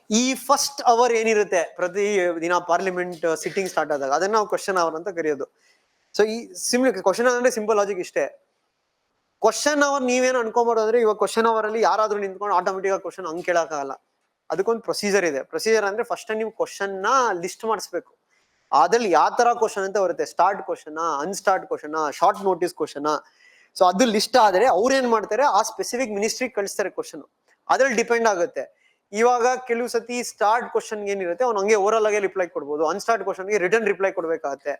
ಈ first hour ಏನಿರುತ್ತೆ ಪ್ರತಿ ದಿನ ಪಾರ್ಲಿಮೆಂಟ್ ಸಿಟ್ಟಿಂಗ್ ಸ್ಟಾರ್ಟ್ ಆದಾಗ ಅದನ್ನ ನಾವು ಕ್ವಶನ್ ಅವರ್ ಅಂತ ಕರೆಯೋದು. ಸೊ ಈ ಕ್ವಶನ್ ಅಂದ್ರೆ ಸಿಂಪಲ್ ಲಾಜಿಕ್ ಇಷ್ಟೇ. ಕ್ವಶನ್ ಅವರ್ ನೀವೇನು ಅನ್ಕೊಂಬಾರ್ದು ಅಂದ್ರೆ ಇವಾಗ ಕ್ವಶನ್ ಅವರ್ ಅಲ್ಲಿ ಯಾರಾದ್ರೂ ನಿಂತ್ಕೊಂಡು ಆಟೋಮೆಟಿಕ್ ಆಗಿ ಕ್ವಶನ್ ಹಂಗ್ ಕೇಳಕ್ಕಾಗಲ್ಲ. ಅದಕ್ಕೊಂದು ಪ್ರೊಸೀಜರ್ ಇದೆ. ಪ್ರೊಸೀಜರ್ ಅಂದ್ರೆ ಫಸ್ಟ್ ನೀವು ಕ್ವಶನ್ ನ ಲಿಸ್ಟ್ ಮಾಡಿಸ್ಬೇಕು. ಅದ್ರಲ್ಲಿ ಯಾವ ತರ ಕ್ವಶನ್ ಅಂತ ಬರುತ್ತೆ, starred question, unstarred question, short notice question. So ಅದು ಲಿಸ್ಟ್ ಆದ್ರೆ ಅವ್ರು ಏನ್ ಮಾಡ್ತಾರೆ, ಆ ಸ್ಪೆಸಿಫಿಕ್ ಮಿನಿಸ್ಟ್ರಿ ಕಳಿಸ್ತಾರೆ ಕ್ವಶನ್. ಅದ್ರಲ್ಲಿ ಡಿಪೆಂಡ್ ಆಗುತ್ತೆ. ಇವಾಗ ಕೆಲವು ಸತಿ ಸ್ಟಾರ್ಟ್ ಕ್ವಶನ್ ಏನಿರುತ್ತೆ ಅವ್ನು ಹಂಗೆ ಓರಲ್ ಆಗಿ ರಿಪ್ಲೈ ಕೊಡ್ಬೋದು, ಅನ್ಸ್ಟಾರ್ಟ್ ಕ್ವಶನ್ಗೆ ರಿಟರ್ನ್ ರಿಪ್ಲೈ ಕೊಡ್ಬೇಕಾಗತ್ತೆ.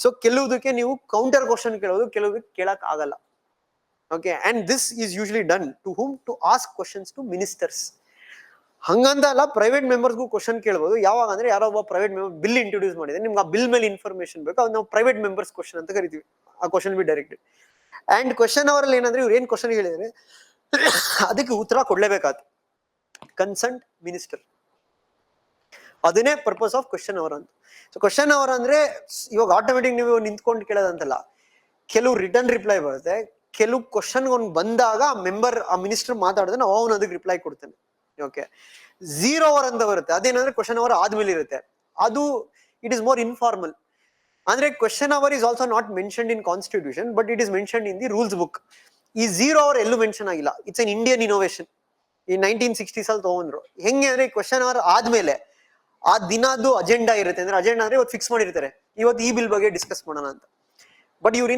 ಸೊ ಕೆಲವುದಕ್ಕೆ ನೀವು ಕೌಂಟರ್ ಕ್ವಶನ್ ಕೇಳೋದು, ಕೆಲವುದಕ್ಕೆ ಕೇಳಕ್ ಆಗಲ್ಲ. Okay, and this is usually done to whom, to ask questions to ministers. ಹಂಗಂತ ಅಲ್ಲ, ಪ್ರೈವೇಟ್ ಮೆಂಬರ್ಸ್ಗೂ ಕ್ವಶನ್ ಕೇಳ್ಬೋದು. ಯಾವಾಗ ಅಂದ್ರೆ ಯಾರೋ ಒಬ್ಬ ಪ್ರೈವೇಟ್ ಮೆಂಬರ್ ಬಿಲ್ ಇಂಟ್ರೊಡ್ಯೂಸ್ ಮಾಡಿದ್ರೆ ನಿಮ್ಗೆ ಆ ಬಿಲ್ ಮೇಲೆ ಇನ್ಫಾರ್ಮೇಶನ್ ಬೇಕು, ಅದು ನಾವು ಪ್ರೈವೇಟ್ ಮೆಂಬರ್ಸ್ ಕ್ವಶನ್ ಅಂತ ಕರಿತೀವಿ. ಆ question B directed. And question ಅವರಲ್ಲಿ ಏನಂದ್ರೆ ಇವ್ರು ಏನ್ ಕ್ವಶನ್ ಹೇಳಿದ್ರೆ ಅದಕ್ಕೆ ಉತ್ತರ ಕೊಡ್ಲೇಬೇಕಾಯ್ತು, ಕನ್ಸರ್ನ್ಡ್ ಮಿನಿಸ್ಟರ್. ಅದನ್ನೇ ಪರ್ಪಸ್ ಆಫ್ ಕ್ವಶನ್ ಅವರ್ ಅಂತ. ಸೊ ಕ್ವಶನ್ ಅವರ್ ಅಂದ್ರೆ ಇವಾಗ ಆಟೋಮೆಟಿಕ್ ನೀವು ನಿಂತ್ಕೊಂಡು ಕೇಳೋದಂತಲ್ಲ, ಕೆಲವು ರಿಟರ್ನ್ ರಿಪ್ಲೈ ಬರುತ್ತೆ. ಕೆಲವು ಕ್ವಶನ್ ಬಂದಾಗ ಮೆಂಬರ್, ಆ ಮಿನಿಸ್ಟರ್ ಮಾತಾಡಿದ್ರೆ ನಾವು ಅವನು ಅದಕ್ಕೆ ರಿಪ್ಲೈ ಕೊಡ್ತೇನೆ. ಓಕೆ, ಝೀರೋ ಅವರ್ ಅಂತ ಬರುತ್ತೆ. ಅದೇನಂದ್ರೆ ಕ್ವಶನ್ ಅವರ್ ಆದ್ಮೇಲೆ ಇರುತ್ತೆ. ಅದು ಇಟ್ ಇಸ್ ಮೋರ್ ಇನ್ಫಾರ್ಮಲ್. ಅಂದ್ರೆ question hour is also not mentioned in constitution, but it is mentioned in the rules book. ಈ ಝೀರೋ ಅವರ್ ಎಲ್ಲೂ ಮೆನ್ಷನ್ ಆಗಿಲ್ಲ. It's an Indian innovation. ಈ 1960s ಅಲ್ಲಿ ತಗೊಂಡ್ರು. ಹೆಂಗೆ ಅಂದ್ರೆ ಕ್ವಶನ್ ಅವರ್ ಆದ್ಮೇಲೆ ಆ ದಿನದ್ದು ಅಜೆಂಡಾ ಇರುತ್ತೆ. ಅಂದ್ರೆ ಅಜೆಂಡಾ ಅಂದ್ರೆ ಇವತ್ತು ಫಿಕ್ಸ್ ಮಾಡಿರ್ತಾರೆ, ಇವತ್ತು ಈ ಬಿಲ್ ಬಗ್ಗೆ ಡಿಸ್ಕಸ್ ಮಾಡೋಣ ಅಂತ. ಬಟ್ ಇವ್ರು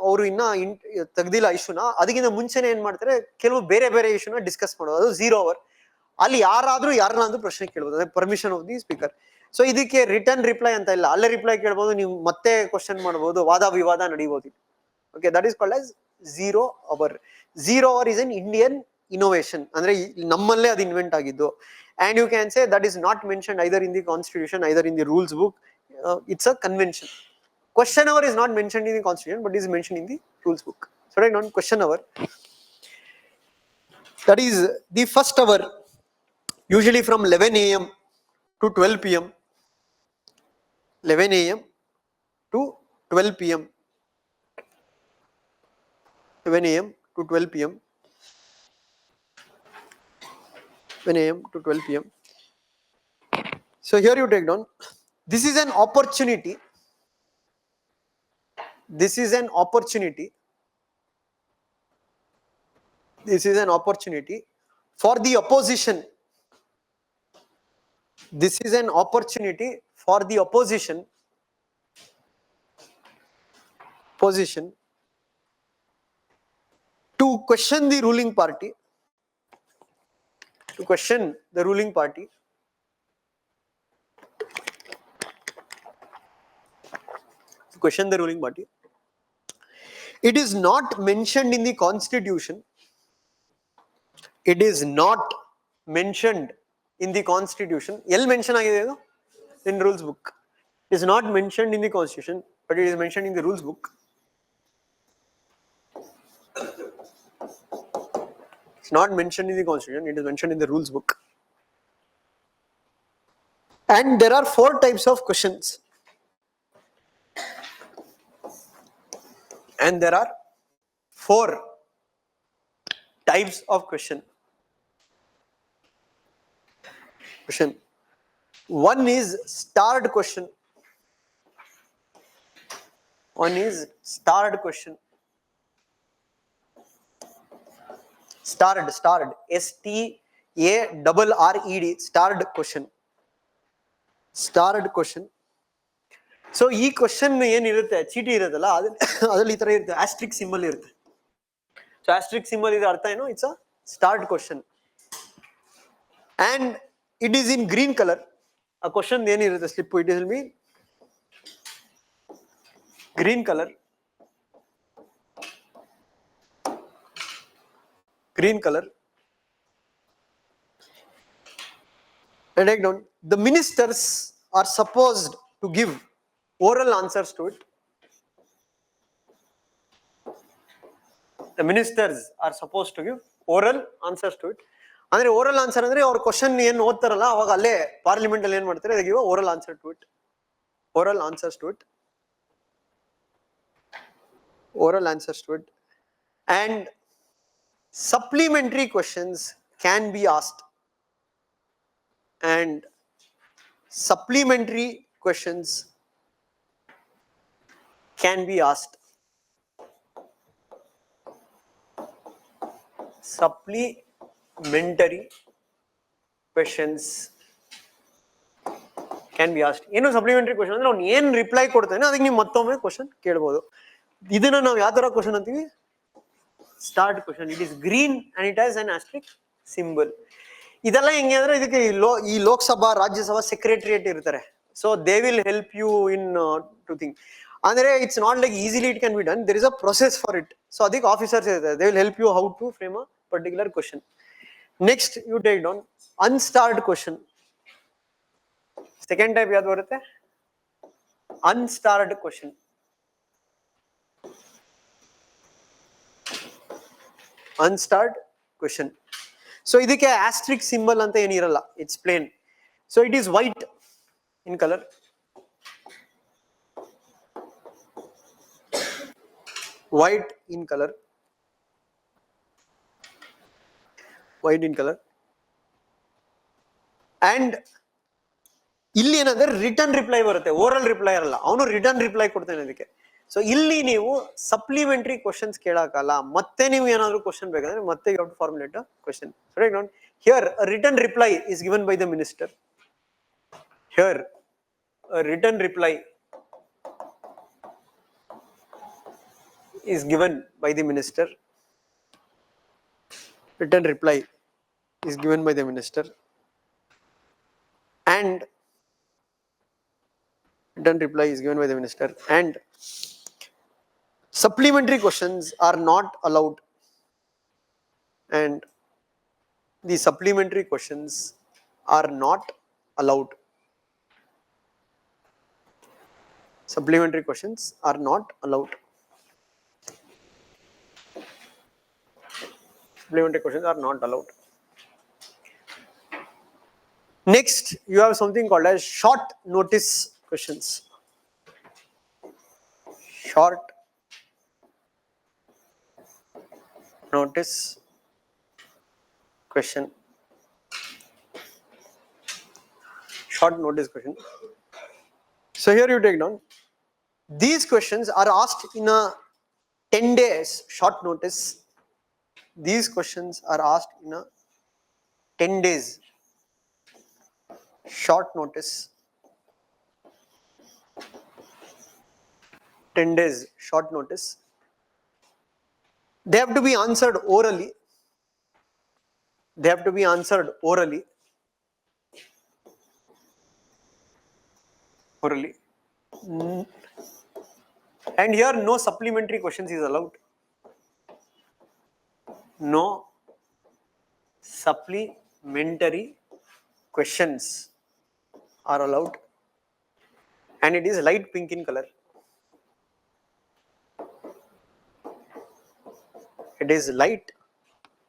ಅವರು ಇನ್ನ ತೆಗ್ದಿಲ್ಲ ಇಶ್ಯೂನ. ಅದಕ್ಕಿಂತ ಮುಂಚೆನೆ ಏನ್ ಮಾಡ್ತಾರೆ, ಕೆಲವು ಬೇರೆ ಬೇರೆ ಇಶ್ಯೂನ ಡಿಸ್ಕಸ್ ಮಾಡೋದು. ಅದು ಝೀರೋ ಅವರ್. ಅಲ್ಲಿ ಯಾರಾದ್ರೂ ಯಾರನ್ನಾದ್ರೂ ಪ್ರಶ್ನೆ ಕೇಳ್ಬೋದು, ಅಂದ್ರೆ permission of the speaker. So ಇದಕ್ಕೆ ರಿಟರ್ನ್ ರಿಪ್ಲೈ ಅಂತ ಇಲ್ಲ. ಅಲ್ಲೇ ರಿಪ್ಲೈ ಕೇಳ್ಬೋದು, ನೀವು ಮತ್ತೆ ಕ್ವಶನ್ ಮಾಡ್ಬೋದು, ವಾದ ವಿವಾದ ನಡೀಬಹುದು. Okay, that is called as zero hour. Zero hour is an Indian innovation. ಅಂದ್ರೆ ನಮ್ಮಲ್ಲೇ ಅದು ಇನ್ವೆಂಟ್ ಆಗಿದ್ದು. And you can say that is not mentioned either in the constitution, either in the rules book. It's a convention. Question hour is not mentioned in the constitution, but is mentioned in the rules book. So right, on question hour, that is the first hour, usually from 11 a.m. to 12 p.m. 11 a.m. to 12 p.m. 11 a.m. to 12 p.m. 11 a.m. to 12 p.m. So here you take down. This is an opportunity. This is an opportunity. This is an opportunity for the opposition. This is an opportunity for the opposition to question the ruling party. To question the ruling party. To question the ruling party. It is not mentioned in the constitution. It is not mentioned in the constitution. L mention agide in rules book. It is not mentioned in the constitution, but it is mentioned in the rules book. It's not mentioned in the constitution, it is mentioned in the rules book. And there are 4 types of questions. And there are 4 types of question. One is starred question. One is starred question. Starred, S-T-A-R-R-E-D, starred question. Starred question. So ಈ question ಏನಿರುತ್ತೆ, ಚೀಟಿ ಇರುತ್ತಲ್ಲ, ಅದ್ರಲ್ಲಿ ಈ ತರ ಇರುತ್ತೆ, asterisk symbol ಇರುತ್ತೆ. So asterisk symbol ಇದೆ ಅರ್ಥ ಏನು, it's a start question. And it is in green colour. ಆ ಕ್ವಶನ್ ಏನಿರುತ್ತೆ slip, it will be green colour. Green color. And take down. The ministers are supposed to give oral answers to it. The ministers are supposed to give oral answers to it. ಅಂದ್ರೆ oral answer ಅಂದ್ರೆ ಅವ್ರ question ಏನ್ ಓದ್ತಾರಲ್ಲ ಅವಾಗ ಅಲ್ಲೇ parliament ಅಲ್ಲಿ ಏನ್ ಮಾಡ್ತಾರೆ, they give oral answer to it. Oral answers to it. Oral answers to it. And supplementary questions can be asked. and supplementary questions can be asked. Supplementary questions can be asked. ಏನು supplementary question ಅಂದ್ರೆ ಅವ್ನು ಏನು reply ಕೊಡ್ತಾನೆ ಅದಕ್ಕೆ ನೀವು ಮತ್ತೊಮ್ಮೆ question ಕೇಳ್ಬೋದು. ಇದನ್ನ ನಾವು ಯಾವ ತರ ಕ್ವಶನ್ ಅಂತೀವಿ? Starred question. It is green and it has an asterisk symbol. ಇದೆಲ್ಲ ಹೆಂಗೆ ಅಂದ್ರೆ ಇದಕ್ಕೆ ಈ ಲೋಕಸಭಾ ರಾಜ್ಯಸಭಾ ಸೆಕ್ರೆಟರಿಯೇಟ್ ಇರ್ತಾರೆ. So they will help you in to think. ಅಂದ್ರೆ it's not like easily it can be done. There is a process for it. So ಅದಕ್ಕೆ officers ಇರ್ತಾರೆ. They will help you how to frame a particular question. Next you take down unstarred question. Second type ಯಾವ್ದು ಬರುತ್ತೆ? Unstarred question. Unstarred question. So ಇದಕ್ಕೆ asterisk symbol ಅಂತ ಏನಿರಲ್ಲ. It's plain. So it is white in colour. White in color. White in color. And ಇಲ್ಲಿ ಏನಂದ್ರೆ return reply ಬರುತ್ತೆ. Oral reply ಇರಲ್ಲ. ಅವನು ರಿಟರ್ನ್ ರಿಪ್ಲೈ ಕೊಡ್ತಾನೆ ಅದಕ್ಕೆ. ಸೊ ಇಲ್ಲಿ ನೀವು ಸಪ್ಲಿಮೆಂಟರಿ ಕ್ವಶನ್ಸ್ ಕೇಳಕ್ಕಲ್ಲ. ಮತ್ತೆ ನೀವು ಏನಾದ್ರು ಕ್ವಶನ್ ಬೇಕಂದ್ರೆ ಮತ್ತೆ you have to formulate a question. Right now here a written reply is given by the minister. Here a written reply is given by the minister. Written reply is given by the minister. And written reply is given by the minister. And supplementary questions are not allowed. And the supplementary questions are not allowed. Supplementary questions are not allowed. Supplementary questions are not allowed. Next, you have something called as short notice questions. Short notice question. Short notice question. So here you take down. These questions are asked in a 10 days short notice. These questions are asked in a 10 days short notice. 10 days short notice. They have to be answered orally. They have to be answered orally. Orally. And here no supplementary questions is allowed. No supplementary questions are allowed. And it is light pink in color. It is light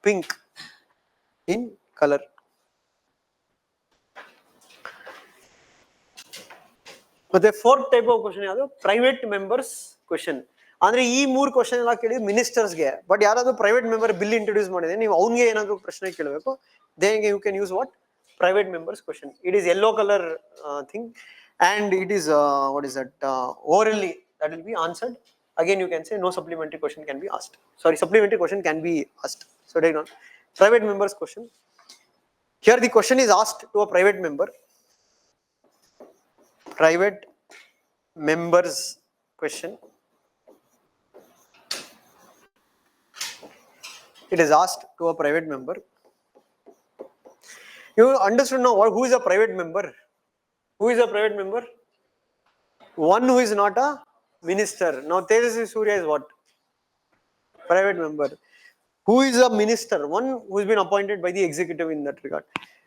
pink in color. ಮತ್ತೆ fourth type of question ಯಾವುದು? Private members question. ಅಂದ್ರೆ ಈ ಮೂರು question ಎಲ್ಲ ಕೇಳಿ ಮಿನಿಸ್ಟರ್ಸ್ಗೆ. But ಯಾರಾದ್ರೂ private member bill introduce ಮಾಡಿದ್ರೆ ನೀವು ಅವ್ನಿಗೆ ಏನಾದ್ರು ಪ್ರಶ್ನೆ ಕೇಳಬೇಕು. Then you can use what? Private members question. It is yellow colour thing and it is what is that? Orally that will be answered. Again you can say no supplementary question can be asked. Sorry, supplementary question can be asked. So take on private members question. Here the question is asked to a private member. Private members question. It is asked to a private member. You understood now who is a private member? Who is a private member? One who is not a minister. Now Tejasvi Surya is what? Private member. Who is a minister? One who has been appointed by the executive in that regard.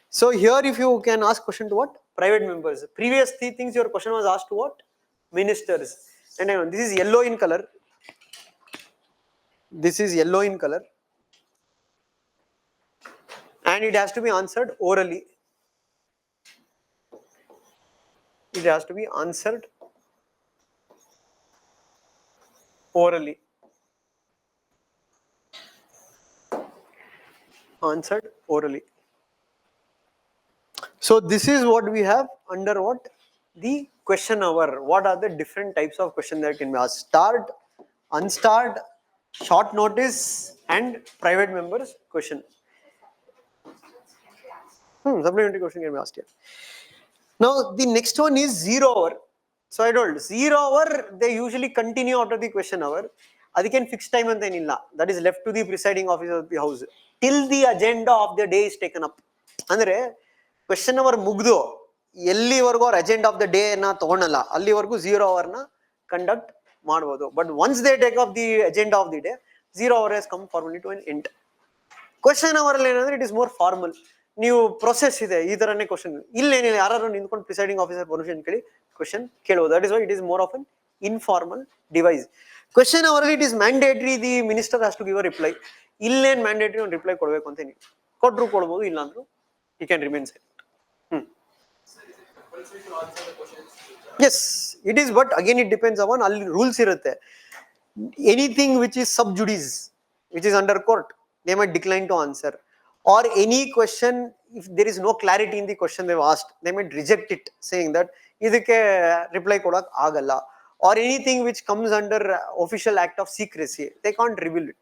So here if you can ask question to what? Private members. Previous three things your question was asked to what? Ministers. And this is yellow in color. This is yellow in color. And it has to be answered orally. It has to be answered orally. Answered orally. So this is what we have under what? The question hour. What are the different types of question that can be asked? Start, unstart, short notice, and private members question. Supplementary question can be asked here. Now the next one is 0 hour. So I told 0 hour they usually continue after the question hour. ಅದಕ್ಕೆ fixed time ಅಂತ ಏನಿಲ್ಲ. That is left to the presiding officer of the house till the agenda of the day is taken up. ಅಂದ್ರೆ question hour ಮುಗ್ದು ಎಲ್ಲಿವರೆಗೂ ಅವ್ರ agenda of the day ನ ತಗೊಳಲ್ಲ ಅಲ್ಲಿವರೆಗೂ 0 ಅವರ್ ನ ಕಂಡಕ್ಟ್ ಮಾಡಬಹುದು. But once they take off the agenda of the day 0 hour has come formally to an end. Question hour ಅಲ್ಲಿ ಏನಂದ್ರೆ ಇಟ್ ಇಸ್ ಮೋರ್ ಫಾರ್ಮಲ್. ನೀವು ಪ್ರೊಸೆಸ್ ಇದೆ ಈ ತರನೇ ಕ್ವಶನ್ ಇಲ್ಲೇನಿಲ್ಲ, ಯಾರು ನಿಂತ್ಕೊಂಡು ಪ್ರಿಸೈಡಿಂಗ್ ಆಫೀಸರ್ ಪರ್ಮಿಷನ್ ಕೇಳಿ ಕ್ವಶನ್ ಕೇಳಬಹುದು. That is why it is more of an informal device. Question ಅವರಲ್ಲಿ it is mandatory the minister has to give a reply. ಇಲ್ಲೇನ್ ಮ್ಯಾಂಡೇಟರಿ ಒಂದು ರಿಪ್ಲೈ ಕೊಡಬೇಕು ಅಂತ ನೀವು ಕೊಟ್ಟರು ಕೊಡ್ಬೋದು, ಇಲ್ಲ ಅಂದ್ರು you can remain silent. Yes, it is, but again it depends upon all rules irutte. Anything which is sub judice, which is under court, they might decline to answer. Or any question, if there is no clarity in the question they've asked, they might reject it, saying that idakke reply kodak agalla. Or anything which comes under official act of secrecy, they can't reveal it.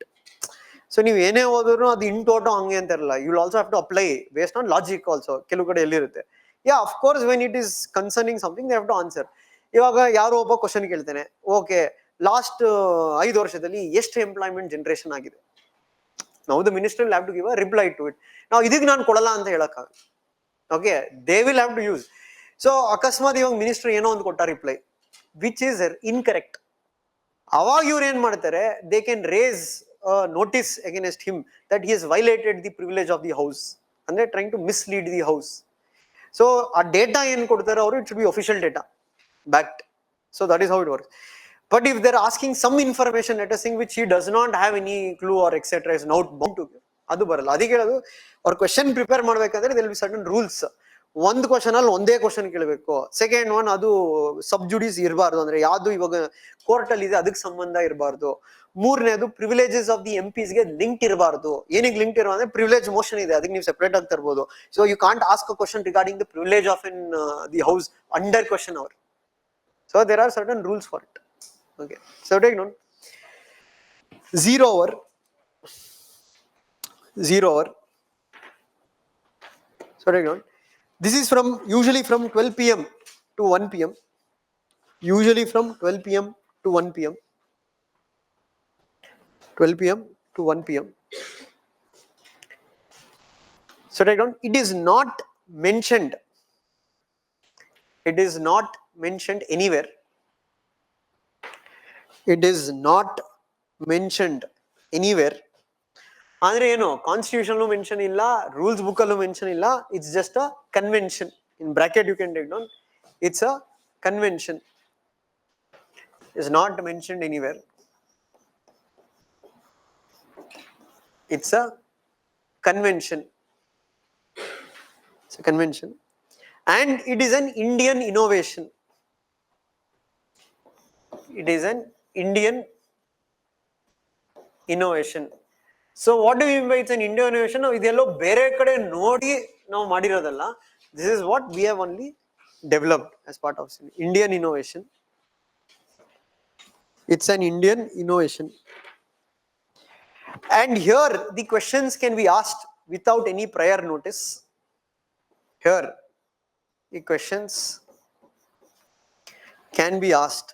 So ನೀವು ಏನೇ ಓದಿದ್ರು ಅದು in toto ಹಂಗೆ ಅಂತಾರಲ್ಲ, you will also have to apply based on logic also. ಕೆಲವು ಕಡೆ ಎಲ್ಲಿರುತ್ತೆ, yeah of course when it is concerning something they have to answer. ಇವಾಗ ಯಾರೋ ಒಬ್ಬ ಕ್ವಶನ್ ಕೇಳ್ತಾನೆ, ಓಕೆ ಲಾಸ್ಟ್ 5 ವರ್ಷದಲ್ಲಿ ಎಷ್ಟು ಎಂಪ್ಲಾಯ್ಮೆಂಟ್ ಜನರೇಷನ್ ಆಗಿದೆ, ನಾವು the minister will have to give a reply to it. ನಾವು ಇದಕ್ಕೆ ನಾನು ಕೊಡಲ್ಲ ಅಂತ ಹೇಳಕ್ಕಾಗ. Okay, they will have to use. So ಅಕಸ್ಮಾತ್ ಇವಾಗ ಮಿನಿಸ್ಟರ್ ಏನೋ ಒಂದು ಕೊಟ್ಟ ರಿಪ್ಲೈ ವಿಚ್ ಈಸ್ ಇನ್ಕರೆಕ್ಟ್, ಅವಾಗ ಇವ್ರು ಏನ್ ಮಾಡ್ತಾರೆ, they can race notice against him that he has violated the privilege of the house and they're trying to mislead the house. So a data in kodutare avaru, it should be official data backed. So that is how it works. But if they're asking some information, let us think, which he does not have any clue or etc is not bound to give, adu baralla. Adike heladu or question prepare ಮಾಡಬೇಕಂದ್ರೆ there will be certain rules. ಒಂದು question ಅಲ್ಲಿ ಒಂದೇ question ಕೇಳಬೇಕು. Second one ಅದು ಸಬ್ ಜುಡಿಸ್ ಇರಬಾರ್ದು, ಅಂದ್ರೆ ಯಾವ್ದು ಇವಾಗ ಕೋರ್ಟ್ ಅಲ್ಲಿ ಇದೆ ಅದಕ್ಕೆ ಸಂಬಂಧ ಇರಬಾರ್ದು. ಮೂರನೇದು ಪ್ರಿವಿಲೇಜಸ್ ಆಫ್ ದಿ ಎಂಪೀಸ್ ಗೆ ಲಿಂಕ್ ಇರಬಾರ್ದು. ಏನಿಗೆ ಲಿಂಕ್ ಇರೋ ಅಂದ್ರೆ ಪ್ರಿವಿಲೇಜ್ ಮೋಷನ್ ಇದೆ, ಅದಕ್ಕೆ ನೀವು ಸೆಪರೇಟ್ ಆಗಿ ತರಬಹುದು. So you can't ask a question regarding the privilege of in the house under question hour. So there are certain rules for it. Okay, so take note 0 hour. 0 hour. So take note. This is from usually from 12 p.m. to 1 p.m. Usually from 12 p.m. to 1 p.m. 12 p.m. to 1 p.m. So take note. It is not mentioned. It is not mentioned anywhere. It is not mentioned anywhere. ಅಂದ್ರೆ ಏನು, constitution mention ಇಲ್ಲ, rules book ಅಲ್ಲೂ mention ಇಲ್ಲ. It's just a convention. In bracket you can take down, it's a convention. Is not mentioned anywhere. It's a convention. It's a convention. And it is an Indian innovation. It is an Indian innovation. So what do you mean by it's an Indian innovation? ನಾವು ಇದೆಲ್ಲೋ ಬೇರೆ ಕಡೆ ನೋಡಿ ನಾವು ಮಾಡಿರೋದಲ್ಲ. This is what we have only developed as part of Indian innovation. It's an Indian innovation. And here the questions can be asked without any prior notice. Here the questions can be asked.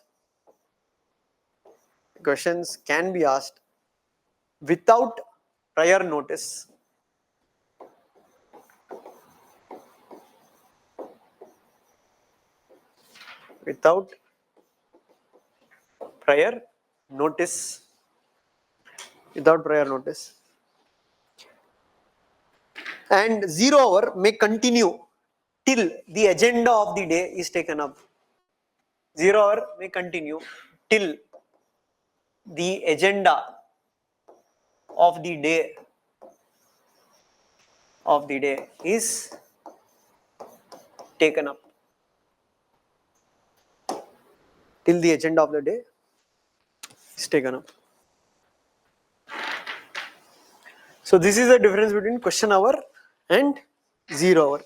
Questions can be asked without prior notice. Without prior notice. Without prior notice. And 0 hour may continue till the agenda of the day is taken up. 0 hour may continue till the agenda of the day is taken up. Till the agenda of the day is taken up. So this is the difference between question hour and 0 hour.